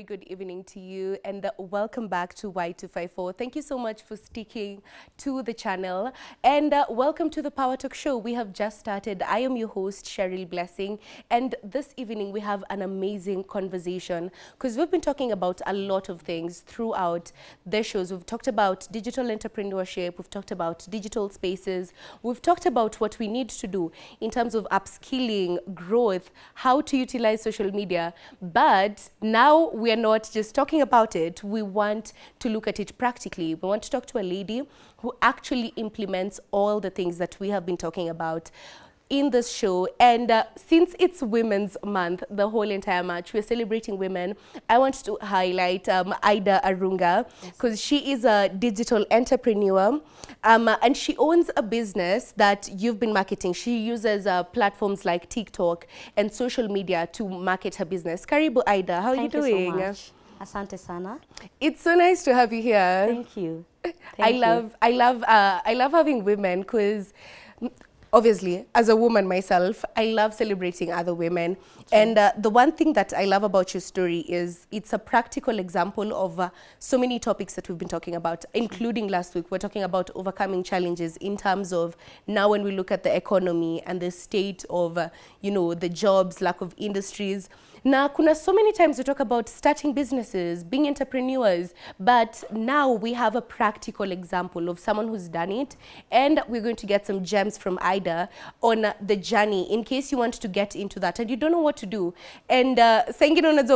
very good evening to you, and welcome back to Y254. Thank you so much for sticking to the channel, and welcome to the Power Talk Show. We have just started. I am your host, Cheryl Blessing, and this evening we have an amazing conversation because we've been talking about a lot of things throughout the shows. We've talked about digital entrepreneurship, we've talked about digital spaces, we've talked about what we need to do in terms of upskilling, growth, how to utilize social media. But now we are not just talking about it, we want to look at it practically. We want to talk to a lady who actually implements all the things that we have been talking about in this show. And since it's Women's Month, the whole entire March, we're celebrating women. I want to highlight Idah Arunga, because she is a digital entrepreneur, and she owns a business that you've been marketing. She uses platforms like TikTok and social media to market her business. Karibu Idah, how are you doing? Thank you so much. Asante sana. It's so nice to have you here. Thank you. I love having women because obviously, as a woman myself, I love celebrating other women. And the one thing that I love about your story is it's a practical example of so many topics that we've been talking about, including last week. We're talking about overcoming challenges in terms of now when we look at the economy and the state of, the jobs, lack of industries. Now, kuna so many times we talk about starting businesses, being entrepreneurs, but now we have a practical example of someone who's done it, and we're going to get some gems from Idah on the journey in case you want to get into that and you don't know what to do. And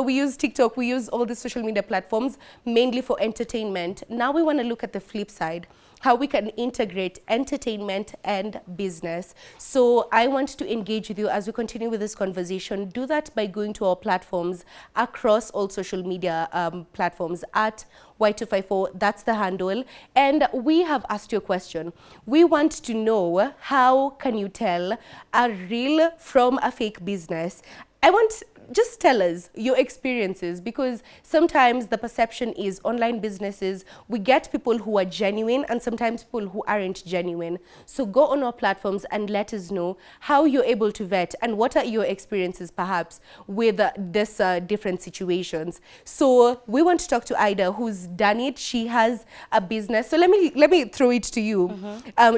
we use TikTok, we use all the social media platforms mainly for entertainment. Now we want to look at the flip side, how we can integrate entertainment and business. So I want to engage with you as we continue with this conversation. Do that by going to our platforms across all social media platforms at Y254, that's the handle. And we have asked you a question. We want to know, how can you tell a real from a fake business? Just tell us your experiences, because sometimes the perception is online businesses, we get people who are genuine and sometimes people who aren't genuine. So go on our platforms and let us know how you're able to vet and what are your experiences perhaps with this different situations. So we want to talk to Idah, who's done it. She has a business. So let me throw it to you.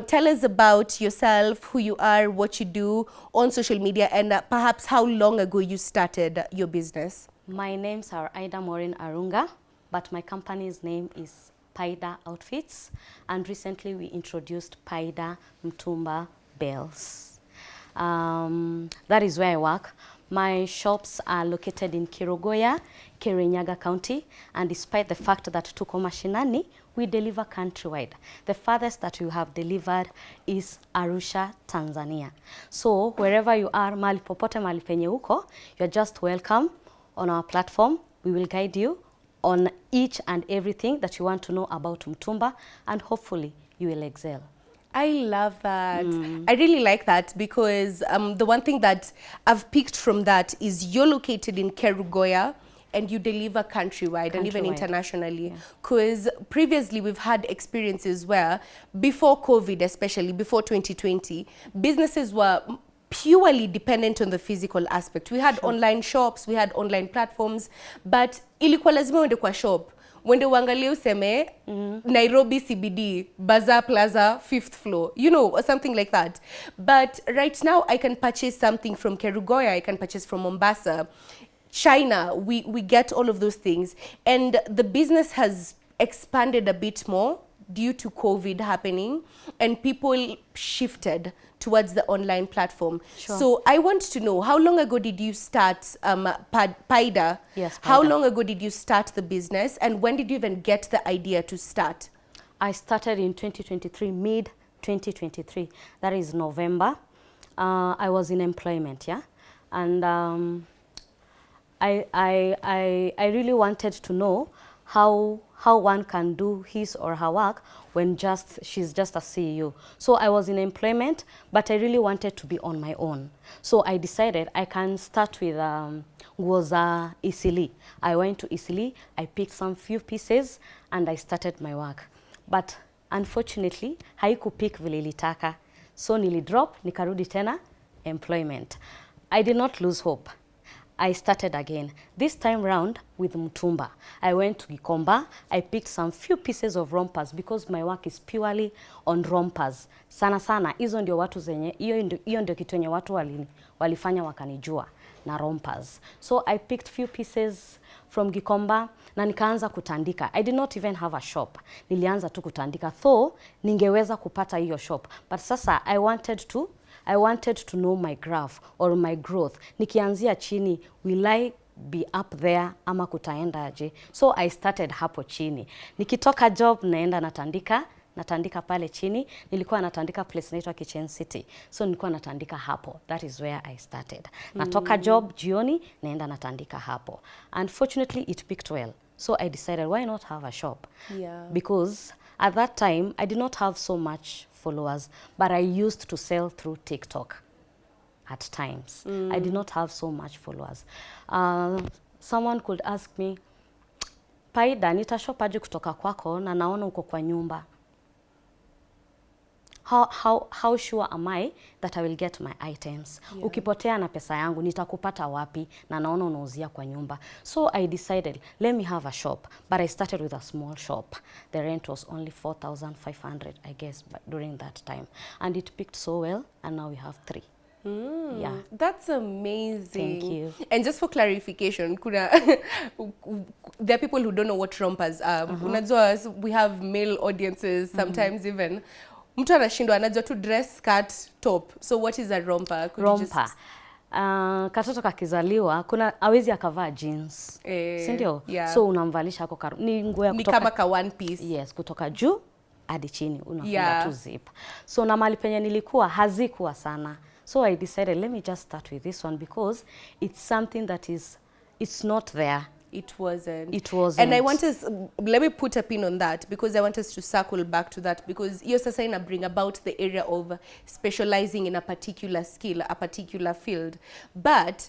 Tell us about yourself, who you are, what you do on social media, and perhaps how long ago you started your business. My names are Idah Maureen Arunga, but my company's name is Paida Outfits, and recently we introduced Paida Mtumba Bells. That is where I work. My shops are located in Kirogoya, Kirinyaga County, and despite the fact that tuko mashinani, we deliver countrywide. The farthest that we have delivered is Arusha, Tanzania. So wherever you are, mali popote mali penye uko, you're just welcome on our platform. We will guide you on each and everything that you want to know about Mtumba, and hopefully you will excel. I love that. I really like that because the one thing that I've picked from that is you're located in Kerugoya and you deliver countrywide and even internationally. Because previously we've had experiences where before COVID, especially before 2020, businesses were purely dependent on the physical aspect. We had online shops, we had online platforms, but ilikuwa lazima uende kwa shop. Wende uangalie useme Nairobi CBD, Bazaar Plaza, 5th floor, or something like that. But right now I can purchase something from Kerugoya, I can purchase from Mombasa, China, we get all of those things. And the business has expanded a bit more due to COVID happening, and people shifted towards the online platform. So I want to know, how long ago did you start Paida? Yes, Paida. How long ago did you start the business, and when did you even get the idea to start? I started in 2023, mid 2023. That is November. I was in employment, and I really wanted to know how one can do his or her work when she's just a CEO. So I was in employment, but I really wanted to be on my own. So I decided I can start with Isili. I went to Isili, I picked some few pieces, and I started my work. But unfortunately, haikupik vile ilitaka. So nilidrop, nikarudi tena employment. I did not lose hope. I started again. This time round with mtumba. I went to Gikomba. I picked some few pieces of rompers because my work is purely on rompers. Sana sana, hizo ndio watu zenye, hiyo ndio kitu yenye watu walifanya wakanijua na rompers. So I picked few pieces from Gikomba na nikaanza kutandika. I did not even have a shop. Nilianza tu kutandika. Though ningeweza kupata hiyo shop. But sasa I wanted to know my graph or my growth. Nikianzia chini, will I be up there ama kutaenda aje? So I started hapo chini. Nikitoka job naenda natandika pale chini. Nilikuwa natandika place inaitwa Kitchen City. So nilikuwa natandika hapo. That is where I started. Natoka job jioni naenda natandika hapo. Unfortunately it picked well. So I decided why not have a shop? Yeah. Because at that time I did not have so much followers, but I used to sell through TikTok at times. I did not have so much followers. Someone could ask me, Paida, nitashop aje kutoka kwako na naona uko kwa nyumba. How sure am I that I will get my items? Yeah. Ukipotea na pesa yangu, nitakupata wapi na naona unauzia kwa nyumba. So I decided, let me have a shop. But I started with a small shop. The rent was only 4,500, I guess, during that time. And it picked so well, and now we have 3. Yeah. That's amazing. Thank you. And just for clarification, there are people who don't know what rompers are. Unajua, we have male audiences, sometimes even. Mtu anashindwa anajua tu dress, skirt, top. So what is a romper? Romper. Katoto kakizaliwa, kuna hawezi akavaa jeans. Si ndio? Yeah. So unamvalisha hako ni nguo ya kutoka. Ni kama ka one piece. Yes, kutoka juu hadi chini unafunga tu zip. So na mahali penye nilikuwa hazikuwa sana. So I decided let me just start with this one because it's something that it's not there. It wasn't. It wasn't. And I want us, let me put a pin on that because I want us to circle back to that because you're saying to bring about the area of specializing in a particular skill, a particular field. But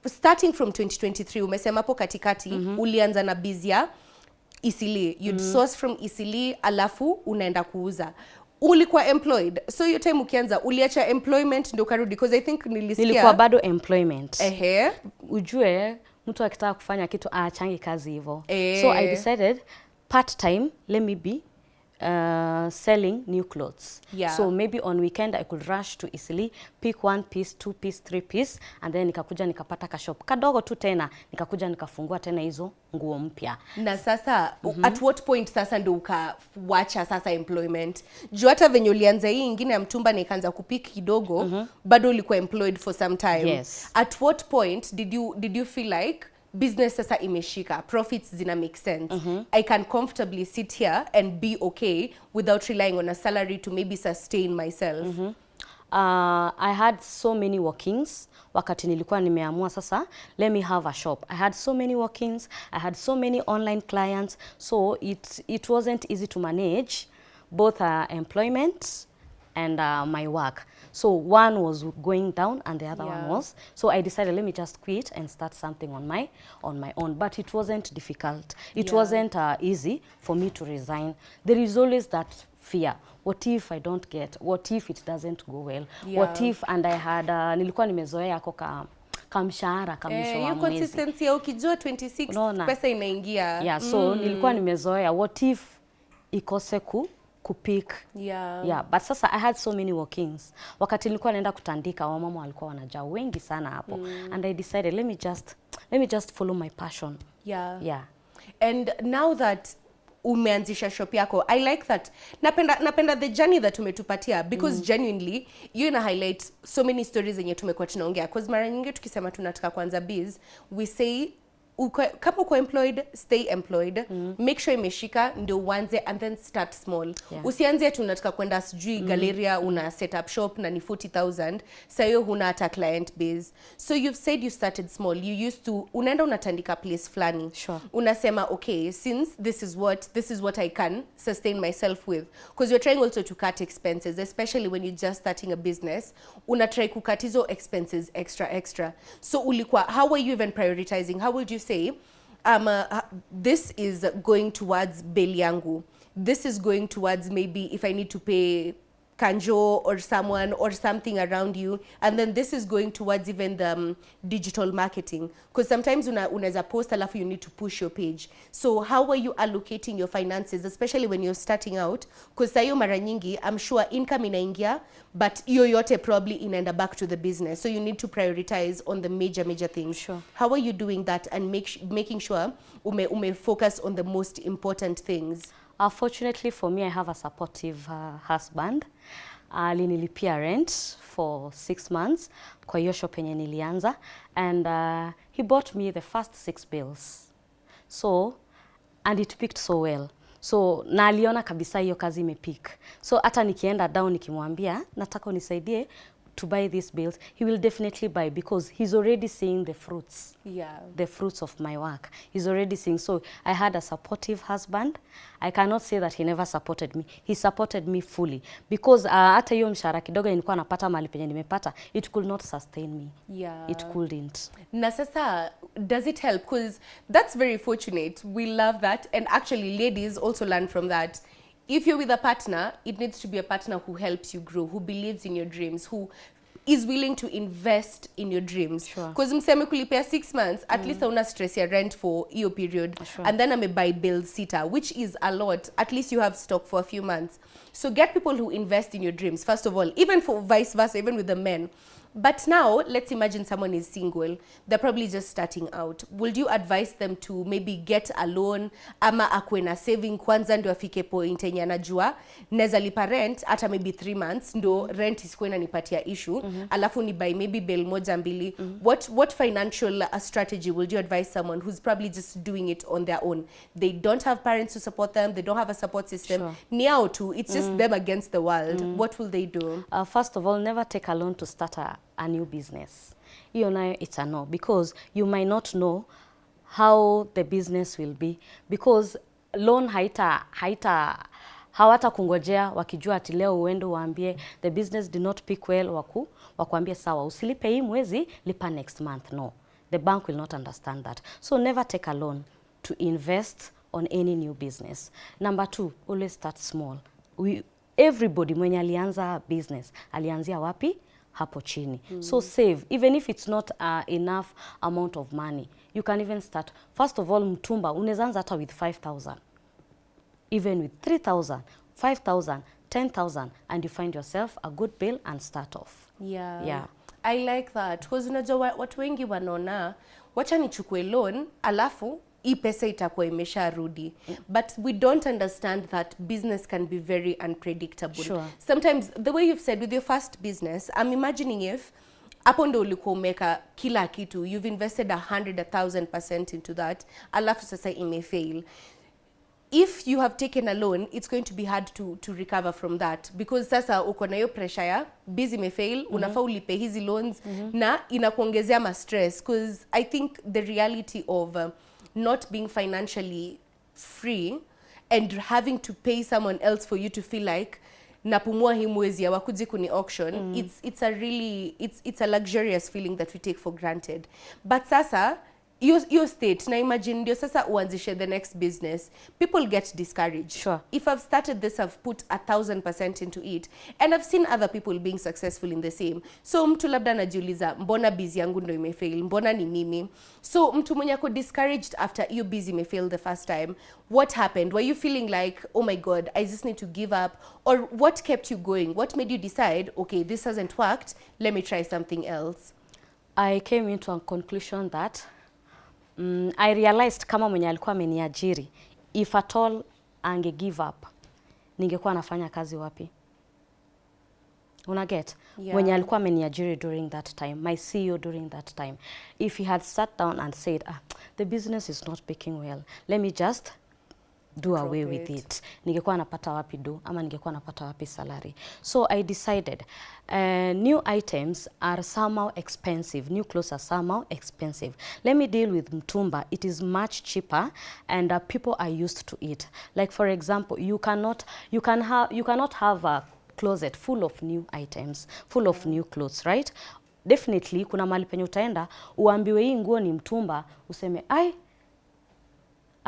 starting from 2023, umesema hapo katikati, ulianza na bizia Isili. You'd source from Isili, alafu unaenda kuuza. Ulikuwa employed. So your time ukianza, uliacha employment ndio karudi because I think nilikuwa bado employment. Ehe. Ujue mtu akitaka kufanya kitu aachangi kazi hivyo. So I decided part time let me be selling new clothes. Yeah. So maybe on weekend I could rush to Isili, pick 1 piece, 2 piece, 3 piece and then nikakuja nikapata ka shop kadogo tu tena, nikakuja nikafungua tena hizo nguo mpya. Na sasa at what point sasa ndio ukawacha sasa employment? Juu hata venye ulianza hii ingine ya mtumba na ikaanza kupiki kidogo, bado ulikuwa employed for some time. Yes. At what point did you feel like business sasa imeshika, profits zina make sense, I can comfortably sit here and be okay without relying on a salary to maybe sustain myself? I had so many walk-ins wakati nilikuwa nimeamua sasa let me have a shop. I had so many walk-ins, I had so many online clients, so it wasn't easy to manage both employment and my work. So one was going down and the other one was. So I decided let me just quit and start something on my own. But it wasn't difficult. It wasn't easy for me to resign. There is always that fear. What if I don't get? What if it doesn't go well? What if, and I had nilikuwa nimezoea ako kamshahara kamisho wa mwezi. Consistency ya ukijua 26 pesa inaingia. Yeah, so nilikuwa nimezoea what if ikose kupik. Yeah, but sasa I had so many walk-ins. Wakati nilikuwa naenda kutandika wamama walikuwa wanajaa wengi sana hapo. And I decided let me just follow my passion. Yeah. And now that umeanzisha shop yako, I like that. Napenda the journey that umetupatia because genuinely you ina highlight so many stories zenye tumekuwa tunaongea because mara nyingi tukisema tunataka kuanza biz, we say kama uko employed, stay employed. Make sure imeshika ndio uanze and then start small. Usianze tu unataka kwenda sijui Galleria una set up shop na ni 40,000. Sasa hiyo huna hata client base. So you've said you started small. You used to unaenda unatandika place flani. Sure. Unasema okay, since this is what I can sustain myself with, because you're trying also to cut expenses, especially when you're just starting a business. Una try kukat hizo expenses extra. So ulikuwa, how were you even prioritizing? How would you say this is going towards bill yangu, this is going towards maybe if I need to pay Kanjo or someone or something around you, and then this is going towards even the digital marketing, because sometimes unaweza post alafu you need to push your page. So how are you allocating your finances, especially when you're starting out? Because sayo mara nyingi I'm sure income inaingia, but hiyo yote probably inaenda back to the business, so you need to prioritize on the major things. Sure. How are you doing that and making sure ume focus on the most important things? Fortunately for me, I have a supportive husband. Alinilipia rent for 6 months kwa hiyo shop yenye nilianza, and he bought me the first 6 bills. So, and it picked so well. So, na aliona kabisa hiyo kazi imepick. So, hata nikienda down nikimwambia, nataka unisaidie to buy these bills, he will definitely buy, because he's already seeing the fruits. Yeah. The fruits of my work. He's already seeing. So I had a supportive husband. I cannot say that he never supported me. He supported me fully, because hata hiyo mshahara kidogo nilikuwa napata mahali penye nimepata, it could not sustain me. Yeah. It couldn't. Na sasa, does it help? Because that's very fortunate. We love that. And actually, ladies also learn from that. If you're with a partner, it needs to be a partner who helps you grow, who believes in your dreams, who is willing to invest in your dreams. Sure. Because mseme kulipia 6 months, at least hauna stress ya rent for your period. Sure. And then ame buy bill sitter, which is a lot. At least you have stock for a few months. So get people who invest in your dreams, first of all, even for vice versa, even with the men. But now, let's imagine someone is single. They're probably just starting out. Would you advise them to maybe get a loan, ama akwe na saving kwanza ndio afike point yenye anajua neza lipa rent hata maybe 3 months ndo rent isikuwe inanipatia issue, alafu ni buy maybe bill moja mbili. What financial strategy would you advise someone who's probably just doing it on their own? They don't have parents to support them, they don't have a support system. Sure. Ni hao tu, it's just them against the world. What will they do? First of all, never take a loan to start a new business. You know, it's a no, because you might not know how the business will be, because loan hawata kungojea wakijua ati leo uende waambie the business did not pick well, wakuambie sawa usilipe hii mwezi, lipa next month. No, the bank will not understand that. So never take a loan to invest on any new business. Number 2, always start small. Everybody mwenye alianza business alianzia wapi? Hapo chini. So save, even if it's not enough amount of money, you can even start. First of all, mtumba unaweza anza hata with 5,000, even with 3,000, 5,000, 10,000, and you find yourself a good bill and start off. Yeah. I like that, because unajua watu wengi wanaona wacha nichukue loan alafu hii pesa itakuwa imesharudi. But we don't understand that business can be very unpredictable. Sure. Sometimes, the way you've said with your first business, I'm imagining if hapo ndo ulikuwa umeka kila kitu, you've invested 100,000% into that, alafu sasa imefail. If you have taken a loan, it's going to be hard to recover from that, because sasa uko na hiyo pressure ya busy imefail, unafaa ulipe hizi loans, na inakuongezea ma stress, because I think the reality of not being financially free and having to pay someone else for you to feel like napumua hii mwezi ya wakuji kuni auction, it's a luxurious feeling that we take for granted. But sasa your state, na imagine ndio sasa uanzishe the next business, people get discouraged. Sure. If I've started this, I've put 1,000% into it, and I've seen other people being successful in the same. So mtu labda anajiuliza mbona busy yangu ndo imefail, mbona ni mimi? So mtu mwenye ako discouraged after you busy imefail the first time, what happened? Were you feeling like, oh my god, I just need to give up? Or what kept you going? What made you decide, okay, this hasn't worked, let me try something else? I came into a conclusion that I realized kama mwenye alikuwa ameniajiri, if at all ange give up, ningekuwa nafanya kazi wapi? Una get? Yeah. Mwenye alikuwa ameniajiri during that time, my CEO during that time, if he had sat down and said, the business is not picking well, let me just do away with it, ningekuwa napata wapi do, ama ningekuwa napata wapi salary? So I decided new items are somehow expensive, new clothes are somehow expensive. Let me deal with mtumba. It is much cheaper, and people are used to it. Like for example, you cannot have a closet full of new items, full of new clothes, right? Definitely kuna mahali penye utaenda uambiwe hii nguo ni mtumba, useme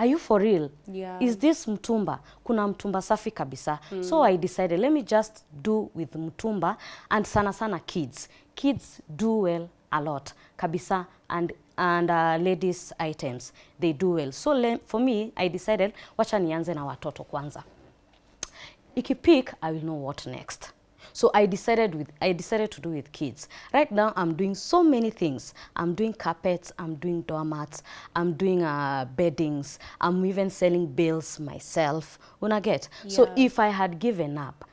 are you for real? Yeah. Is this mtumba? Kuna mtumba safi kabisa. So I decided, let me just do with mtumba, and sana sana kids. Kids do well a lot kabisa, and ladies items, they do well. So for me, I decided, wacha nianze na watoto kwanza. Ikipeak, I will know what next. So I decided to do with kids. Right now, I'm doing so many things. I'm doing carpets, I'm doing doormats, I'm doing beddings, I'm even selling bales myself. Una get? Yeah. So if I had given up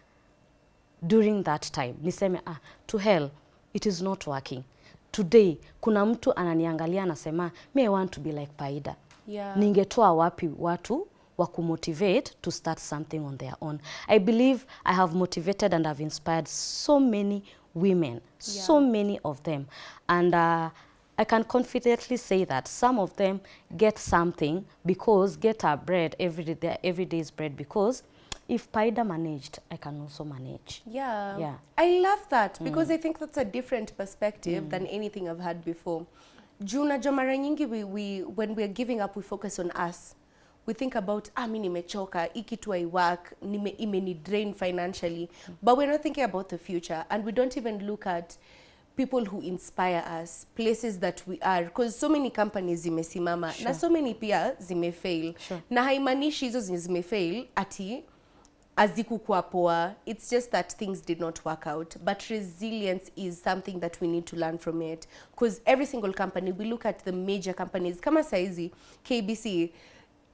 during that time, niseme, to hell, it is not working. Today, kuna mtu ananiangalia anasema, I want to be like Paida. Yeah. Ningetoa wapi watu wakumotivate to start something on their own. I believe I have motivated and have inspired so many women, so many of them. And I can confidently say that some of them get something get our bread every day's bread, because if Paida managed, I can also manage. Yeah. Yeah. I love that because I think that's a different perspective than anything I've had before. Juna mara nyingi when we're giving up, we focus on us. We think about, mi nimechoka, iki tu I work, imeni drain financially. But we're not thinking about the future, and we don't even look at people who inspire us, places that we are, because so many companies zimesimama, na so many pia zimefail. Na haimanishi hizo zimefail ati azikukuwa poa. It's just that things did not work out. But resilience is something that we need to learn from it, because every single company, we look at the major companies, kama saizi KBC,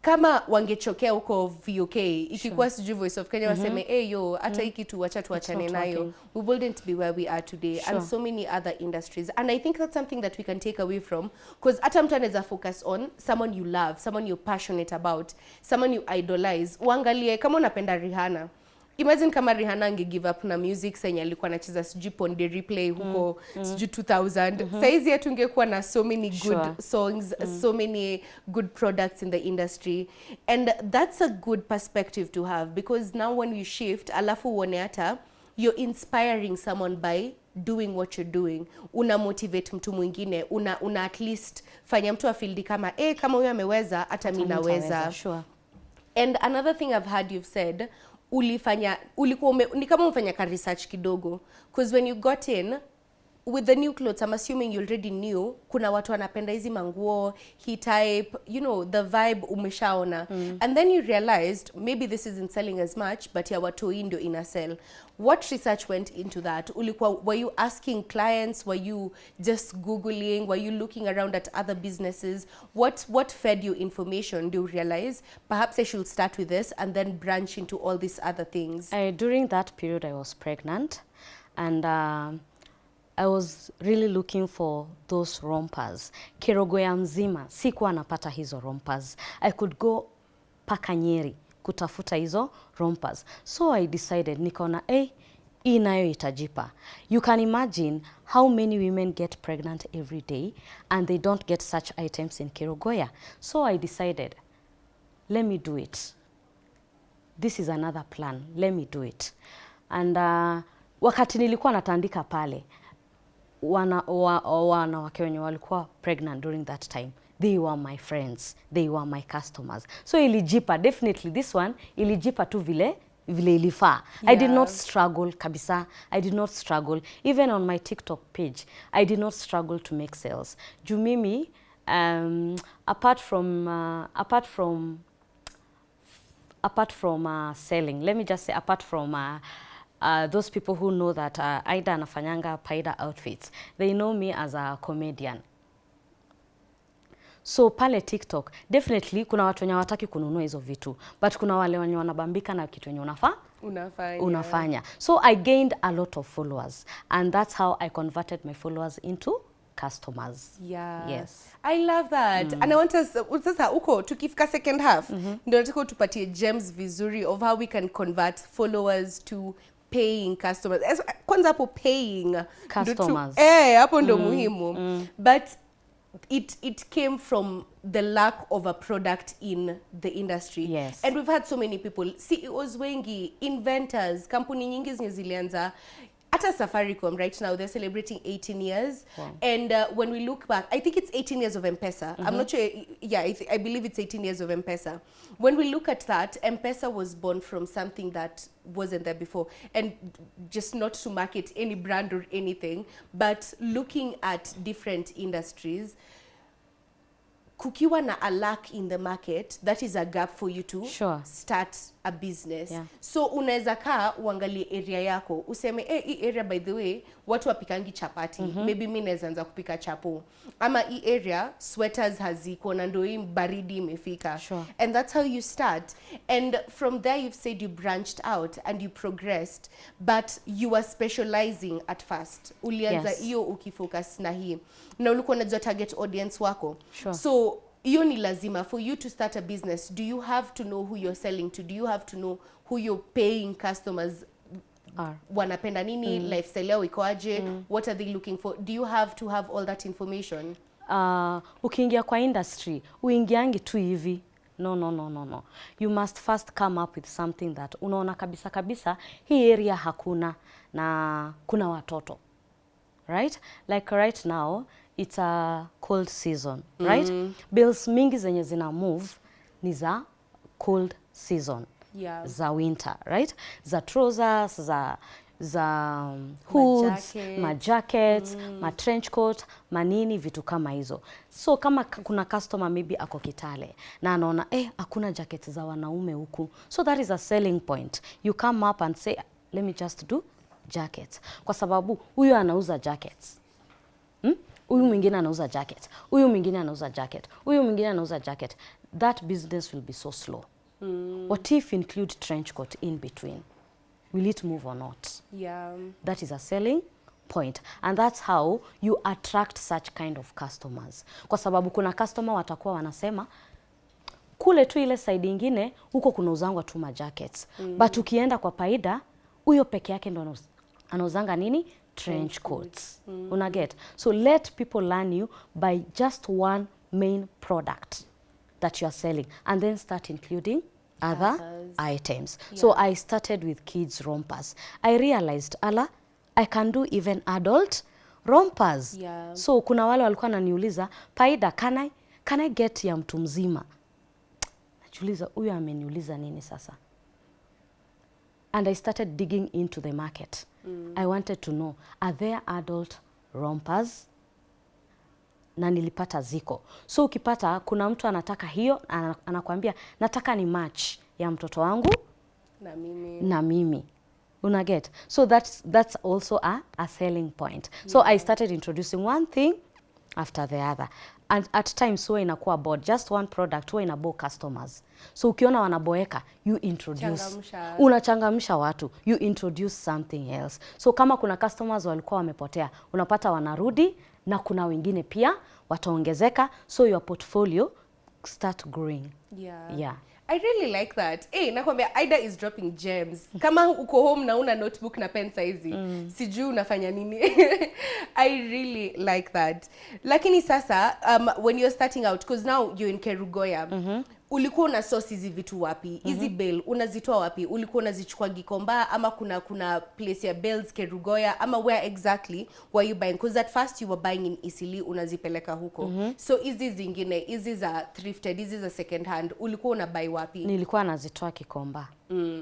kama wangechokea huko VOK, ikikuwa sijui Voice of Kenya waseme, yo, hata hiki tu wacha tuachane nayo, we wouldn't be where we are today. And so many other industries. And I think that's something that we can take away from, because hata mtu anaweza focus on someone you love, someone you're passionate about, someone you idolize. Uangalie, kama unapenda Rihanna, imagine kama Rihanna ange give up na music senye alikuwa anacheza sijui Ponde Replay huko sijui 2000. Saizi yetu tungekuwa na so many good songs, so many good products in the industry. And that's a good perspective to have, because now when you shift, alafu uone hata you're inspiring someone by doing what you're doing. Una motivate mtu mwingine, una at least fanya mtu afeel kama kama huyo ameweza hata mimi naweza. Sure. And another thing I've heard you've said, ni kama umefanya ka research kidogo, because when you got in with the new clothes, I'm assuming you already knew kuna watu wanapenda hizi manguo, he type, you know, the vibe umeshaona. And then you realized maybe this isn't selling as much, but ya watu hii ndio ina sell. What research went into that? Were you asking clients? Were you just Googling? Were you looking around at other businesses? What fed you information? Do you realize perhaps I should start with this and then branch into all these other things? During that period, I was pregnant, and I was really looking for those rompers. Kerogoya mzima, sikuwa napata hizo rompers. I could go paka Nyeri kutafuta hizo rompers. So I decided, nikaona, hii nayo itajipa. You can imagine how many women get pregnant every day and they don't get such items in Kerogoya. So I decided, let me do it. This is another plan. Let me do it. And wakati nilikuwa natandika pale, wanawake wenye walikuwa pregnant during that time, they were my friends, they were my customers. So ilijipa, definitely this one ilijipa tu vile ilifaa. I did not struggle kabisa. I did not struggle. Even on my TikTok page, I did not struggle to make sales. Juu mimi, apart from selling, let me just say, apart from those people who know that Idah anafanyanga Paida outfits, they know me as a comedian. So pale TikTok, definitely kuna watu wenye hawataki kununua hizo vitu, but kuna wale wenye wanabambika na kitu wenye unafanya. So I gained a lot of followers, and that's how I converted my followers into customers. Yeah. Yes. I love that. And I want us, sasa uko tukifika second half, ndio nataka tupatie gems vizuri of how we can convert followers to paying customers. Kwanza hapo paying customers. Hapo ndo muhimu. But it came from the lack of a product in the industry. Yes. And we've had so many people, CEOs wengi, inventors, kampuni nyingi zenye zilianza at a Safaricom right now, they're celebrating 18 years. Wow. And when we look back, I think it's 18 years of M-Pesa. I'm not sure. Yeah, I believe it's 18 years of M-Pesa. When we look at that, M-Pesa was born from something that wasn't there before. And just not to market any brand or anything, but looking at different industries, kukiwa na a lack in the market, that is a gap for you to start a business. Yeah. So unaweza kaa uangalie area yako, useme hii area by the way watu wapikangi chapati, maybe mimi naweza anza kupika chapo. Ama hii area sweaters haziko na ndio hii baridi imefika. And that's how you start. And from there you've said you branched out and you progressed, but you were specializing at first. Ulianza hiyo ukifocus na hii. Na ulikuwa unajua target audience wako. So hiyo ni lazima for you to start a business. Do you have to know who you're selling to? Do you have to know who you're paying customers are? Wanapenda nini? Lifestyle yao iko aje? What are they looking for? Do you have to have all that information? Ukiingia kwa industry, uingiangi tu hivi. No. You must first come up with something that unaona kabisa hii area hakuna na kuna watoto. Right? Like right now, it's a cold season, right? Bills mingi zenye zina move ni za cold season, za winter, right? Za trousers, za hoods, ma jackets, ma trench coat, manini, vitu kama hizo. So kama kuna customer maybe ako Kitale na anaona hakuna jackets za wanaume huku, so that is a selling point. You come up and say, let me just do jackets, kwa sababu huyu anauza jackets, huyu mwingine anauza jacket, huyu mwingine anauza jacket, huyu mwingine anauza jacket. That business will be so slow. What if include trench coat in between? Will it move or not? That is a selling point, and that's how you attract such kind of customers, kwa sababu kuna customer watakuwa wanasema kule tu ile side ingine huko kuna uzangwa tu ma jackets, but ukienda kwa Paida huyo peke yake ndo anauzanga nini? Trench coats. Una get? So let people learn you by just one main product that you are selling, and then start including other items. So I started with kids rompers. I realized, I can do even adult rompers. So kuna wale walikuwa wananiuliza, Paida, can I get ya mtu mzima? Najiuliza, huyu ameniuliza nini sasa? And I started digging into the market. I wanted to know, are there adult rompers? Na nilipata ziko. So ukipata kuna mtu anataka hiyo, anakuambia nataka ni match ya mtoto wangu na mimi. Una get? So that's also a selling point. So I started introducing one thing after the other. And at times huwa inakuwa bored, just one product huwa inabo customers. So ukiona wanaboeka, you introduce. Unachangamsha watu, you introduce something else. So kama kuna customers walikuwa wamepotea, unapata wanarudi, na kuna wengine pia wataongezeka, so your portfolio start growing. I really like that. Nakwambia Idah is dropping gems. Kama uko home na una notebook na pen size, sijui unafanya nini. I really like that. Lakini sasa when you're starting out, because now you're in Kerugoya, ulikuwa una source hizi vitu wapi? Hizi bale unazitoa wapi? Ulikuwa unazichukua Gikomba ama kuna place ya bales Kerugoya, ama where exactly were you buying? Because at first you were buying in Isili, unazipeleka huko. So hizi zingine, hizi za thrifted, hizi za second hand, ulikuwa una buy wapi? Nilikuwa nazitoa Gikomba.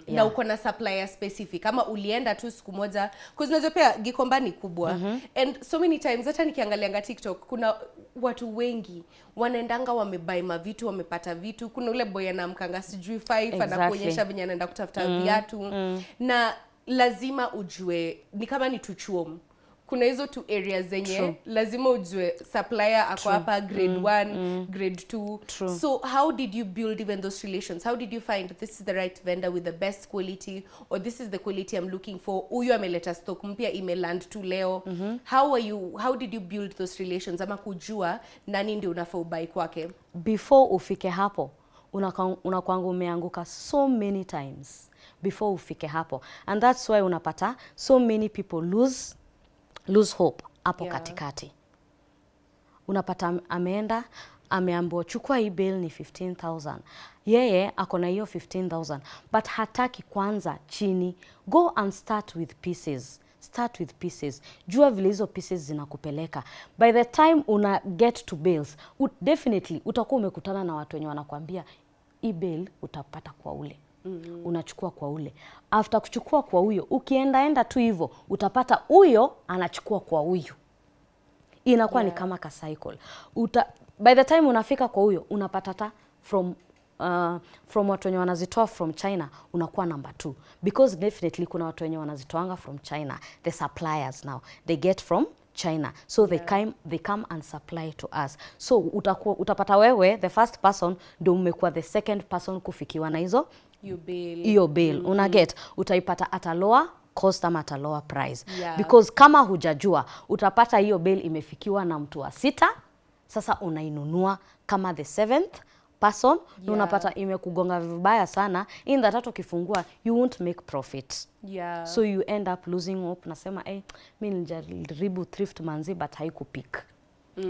Na uko na supplier specific kama ulienda tu siku moja, because unajua pia Gikomba ni kubwa. And so many times hata nikiangalianga TikTok kuna watu wengi wanaendanga wamebuy mavitu, wamepata vitu. Kuna ule boy anamkanga sijui 5 anakuonyesha venye anaenda kutafuta viatu. Na lazima ujue ni kama ni tuchuom. Kuna hizo two areas zenye lazima ujue supplier ako hapa grade 1, grade 2. So how did you build even those relations? How did you find this is the right vendor with the best quality, or this is the quality I'm looking for? Huyu ameleta stock mpya imeland tu leo. How did you build those relations ama kujua nani ndio unafaa ubai kwake? Before ufike hapo unakuanga umeanguka so many times before ufike hapo, and that's why unapata so many people lose hope hapo katikati. Unapata ameenda ameambiwa chukua hii bill ni 15,000. Yeye akona hiyo 15,000 but hataki kwanza chini. Go and start with pieces Start with pieces. Jua vile hizo pieces zinakupeleka. By the time una get to bales, definitely utakuwa umekutana na watu wenye wanakuambia hii bale utapata kwa ule. Unachukua kwa ule. After kuchukua kwa huyo, ukienda tu hivyo, utapata huyo anachukua kwa huyo. Inakuwa ni kama ka cycle. By the time unafika kwa huyo, unapata ta from watu wenye wanazitoa from China, unakuwa number 2. Because definitely kuna watu wenye wanazitoanga from China. The suppliers now, they get from China. So they come and supply to us. So utapata wewe, the first person, ndio umekuwa the second person kufikiwa na hiyo bale. Unaget, utaipata at a lower cost ama at a lower price. Because kama hujajua, utapata hiyo bale imefikiwa na mtu wa 6, sasa unainunua kama the 7th person, unapata imekugonga vibaya sana, in that hata ukifungua you won't make profit. So you end up losing hope. Nasema mimi nilijaribu thrift manzi but haikupik.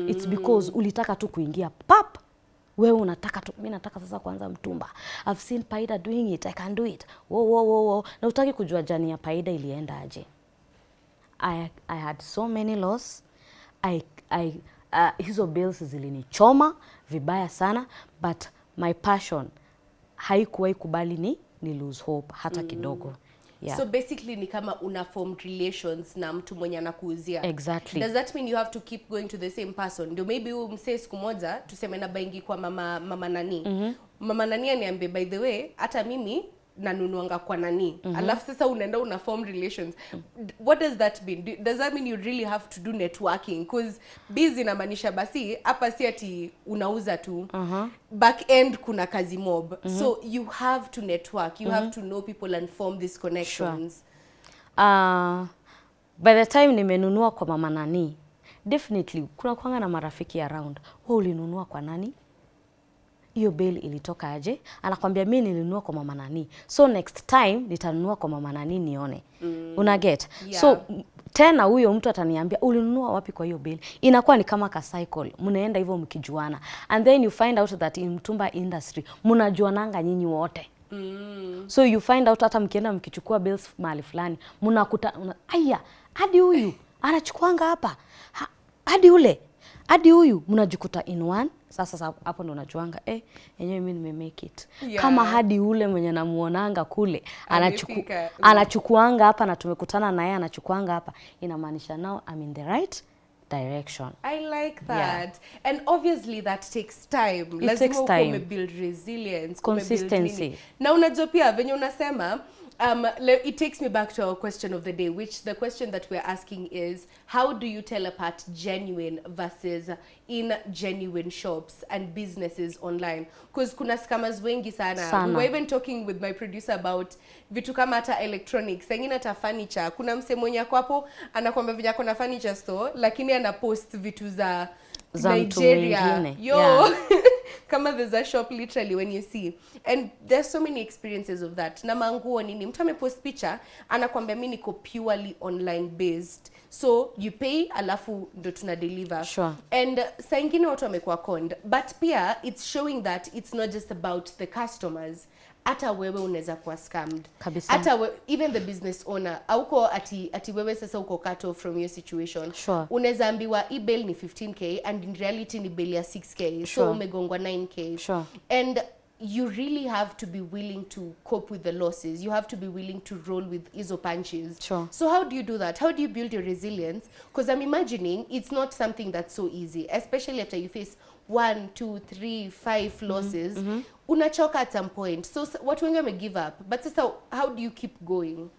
It's because ulitaka tu kuingia pap. Wewe unataka tu, mimi nataka sasa kuanza mtumba. I've seen Paida doing it, I can do it. Wo. Na utaki kujua jani ya Paida ilienda aje. I had so many loss. Hizo bills zilinichoma vibaya sana, but my passion haikuwahi kubali ni lose hope hata kidogo. So basically ni kama una formed relations na mtu mwenye anakuuzia. Exactly. Does that mean you have to keep going to the same person? Ndio maybe umse siku moja tuseme na baingi kwa mama nani. Mama nani aniambie, by the way, hata mimi nanunuanga kwa nani. Alafu sasa unaenda una form relations. What does that mean? Does that mean you really have to do networking? Because busy inamaanisha basi hapa si ati unauza tu. Back end kuna kazi mob. So you have to network. You have to know people and form these connections. By the time nimenunua kwa mama nani, definitely kuna kuanga na marafiki around. Wewe ulinunua kwa nani? Hiyo bale ilitoka aje? Anakuambia mimi nilinunua kwa mama nani. So next time nitanunua kwa mama nani nione. Unaget? So tena huyo mtu ataniambia ulinunua wapi kwa hiyo bale. Inakuwa ni kama ka cycle. Mnaenda hivyo mkijuana. And then you find out that in mtumba industry mnajuananga nyinyi wote. So you find out hata mkienda mkichukua bills mahali fulani, mnakuta hadi huyu anachukuanga hapa. Hadi huyu mnajikuta in one. Sasa hapo ndo unajuanga yenyewe mimi nimemake it. Kama hadi ule mwenye namuonanga kule anachukuanga hapa na tumekutana na yeye anachukuanga hapa, inamaanisha now I'm in the right direction. I like that. And obviously that takes time. It takes time. Build resilience, consistency. Na unajua pia venye unasema it takes me back to our question of the day, which the question that we're asking is, how do you tell apart genuine versus ingenuine shops and businesses online? Because kuna scammers wengi sana. We were even talking with my producer about vitu kama hata electronics, sengine hata furniture. Kuna mse mwenye ako hapo anakuambia vile ako na furniture store, lakini anapost vitu za Nigeria. Kama there's a shop literally when you see, and there's so many experiences of that. Na manguo nini, mtu amepost picture anakuambia mimi niko purely online based, so you pay alafu ndo tuna deliver. And saa ingine watu wamekuwa conned, but pia it's showing that it's not just about the customers. Hata wewe unaweza kuwa scammed. Hata even the business owner auko ati wewe sasa uko cut off from your situation. Unaweza ambiwa e-bill ni 15k and in reality ni bill ya 6k. So umegongwa 9k. And you really have to be willing to cope with the losses. You have to be willing to roll with hizo punches. So how do you do that? How do you build your resilience? Because I'm imagining it's not something that's so easy, especially after you face 1, 2, 3, 5 losses. Unachoka at some point. So watu wengi wame give up. But sasa how do you keep going?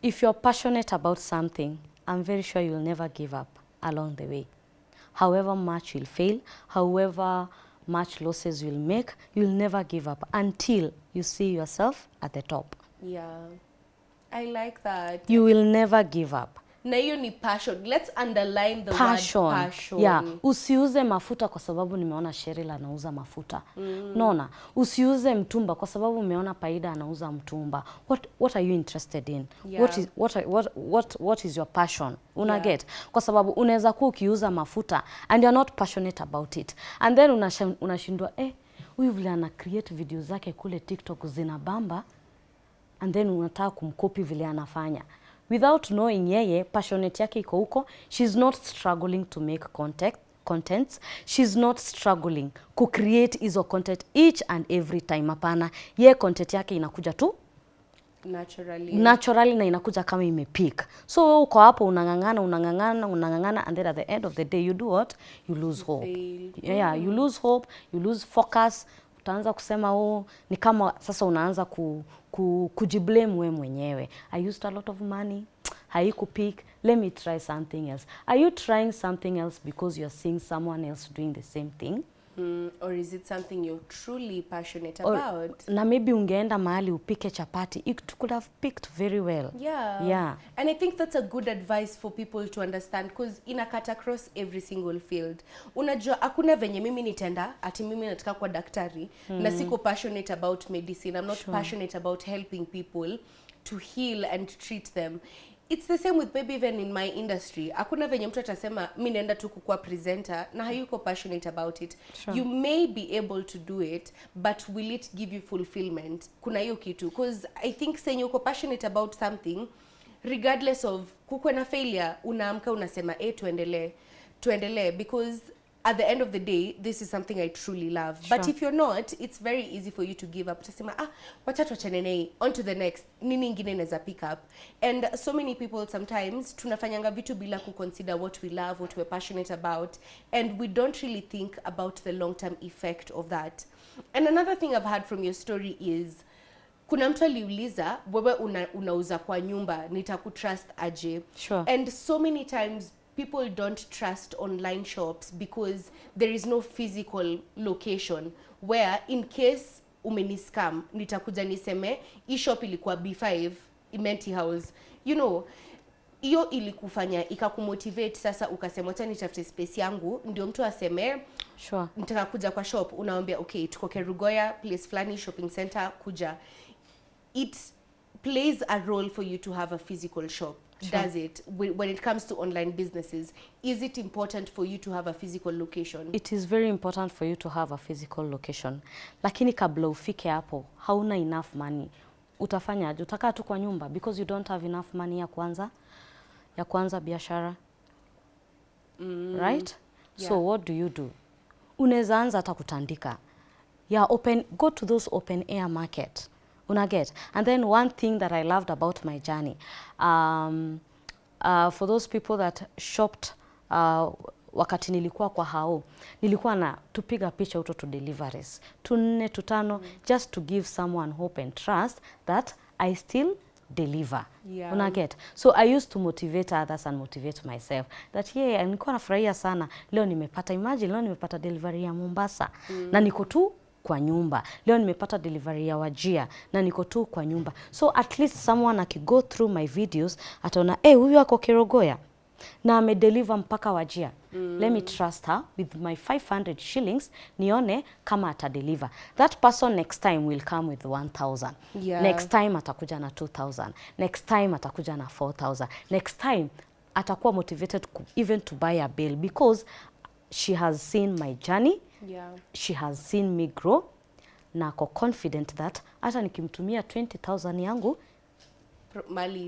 If you're passionate about something, I'm very sure you'll never give up along the way. However much you'll fail, however much losses you'll make, you'll never give up until you see yourself at the top. I like that. You will never give up. Na hiyo ni passion. Let's underline the word passion. Usiuze mafuta kwa sababu nimeona Cheryl anauza mafuta. Naona, usiuze mtumba kwa sababu umeona Paida anauza mtumba. What are you interested in? What is your passion? Unaget? Kwa sababu unaweza kuwa ukiuza mafuta and you're not passionate about it. And then unashindwa huyu vile ana create video zake kule TikTok zinabamba. and then unataka kumkopi vile anafanya without knowing yeye passionate yake iko huko. She's not struggling to make contents, she's not struggling ku create hizo content each and every time. Hapana, ye content yake inakuja tu naturally na inakuja kama imepick. So wewe uko hapo unangangana and then at the end of the day you do what? You lose hope. Yeah, you lose hope, you lose focus. Utaanza kusema ni kama sasa unaanza kujiblame wewe mwenyewe. I used a lot of money, haikupick, let me try something else. Are you trying something else because you're seeing someone else doing the same thing? Or is it something you're truly passionate about? Na maybe ungeenda mahali upike chapati, it could have picked very well. Yeah. And I think that's a good advice for people to understand, because cut across every single field. Unajua hakuna venye mimi nitenda ati mimi nataka kuwa daktari na siko passionate about medicine. I'm not passionate about helping people to heal and treat them. It's the same with maybe even in my industry. Hakuna venye mtu atasema mimi naenda tu kukuwa presenter na hayuko passionate about it. You may be able to do it, but will it give you fulfillment? Kuna hiyo kitu, because I think saying uko passionate about something, regardless of kukwe na failure, unaamka unasema tuendelee, because at the end of the day, this is something I truly love. But if you're not, it's very easy for you to give up. Utasema, wacha tuachane naye, on to the next. Nini ingine naweza pick up? And so many people sometimes tunafanyanga vitu bila consider what we love, what we're passionate about, and we don't really think about the long-term effect of that. And another thing I've heard from your story is, kuna mtu aliuliza, wewe unauza kwa nyumba, nitakutrust aje? And so many times people don't trust online shops because there is no physical location where in case umeniscam nitakuja niseme hii shop ilikuwa B5 Imenti House, you know, hiyo ilikufanya ikakumotivate sasa ukasema acha nitafute space yangu ndio mtu aseme nitaka kuja kwa shop, unaambia okay tuko Kerugoya place flani shopping center kuja. It plays a role for you to have a physical shop. Does it? When it comes to online businesses, is it important for you to have a physical location? It is very important for you to have a physical location. Lakini kabla ufike hapo, hauna enough money. Utafanya aje? Utakaa tu kwa nyumba because you don't have enough money ya kwanza biashara. Right? So what do? Unaweza anza hata kutandika. Go to those open air market. Unaget. And then one thing that I loved about my journey, for those people that shopped wakati nilikuwa kwa hao, nilikuwa na tupiga picha to deliveries 4 5 just to give someone hope and trust that I still deliver. Unaget. So I used to motivate others and motivate myself that nilikuwa nafurahia sana leo nimepata delivery ya Mombasa na niko tu kwa nyumba. Leo nimepata delivery ya Wajia na niko tu kwa nyumba. So at least someone go through my videos ataona huyu ako Kerugoya na amedeliver mpaka Wajia. Let me trust her with my 500 shillings nione kama atadeliver. That person next time will come with 1,000. Next time atakuja na 2,000. Next time atakuja na 4,000. Next time atakuwa motivated even to buy a bill because she has seen my journey. She has seen me grow na ako confident that hata nikimtumia 20,000 yangu mali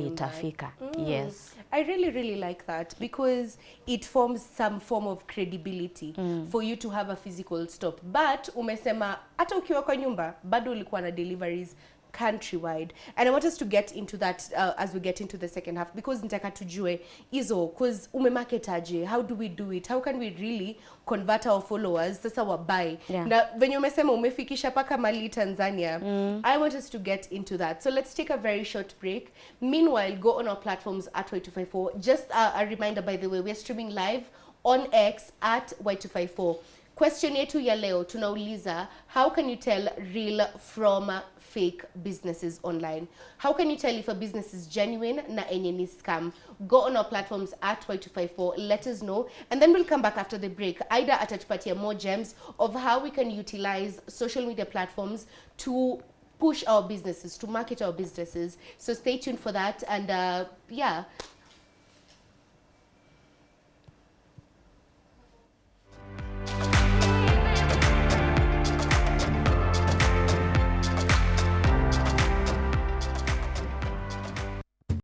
itafika. Yes, I really like that because it forms some form of credibility for you to have a physical stop. But umesema hata ukiwa kwa nyumba bado ulikuwa na deliveries countrywide, and I want us to get into that as we get into the second half, because nitaka tujue hizo, because umemarket aje, how do we do it, how can we really convert our followers sasa wabuy na venye umesema umefikisha paka mali Tanzania. I want us to get into that, so let's take a very short break. Meanwhile, go on our platforms at Y254. Just a reminder, by the way, we're streaming live on X at Y254. Question yetu ya leo tunauliza, how can you tell real from fake businesses online? How can you tell if a business is genuine na enye ni scam? Go on our platforms at Y254, let us know, and then we'll come back after the break. Idah atatupatia more gems of how we can utilize social media platforms to push our businesses, to market our businesses. So stay tuned for that, and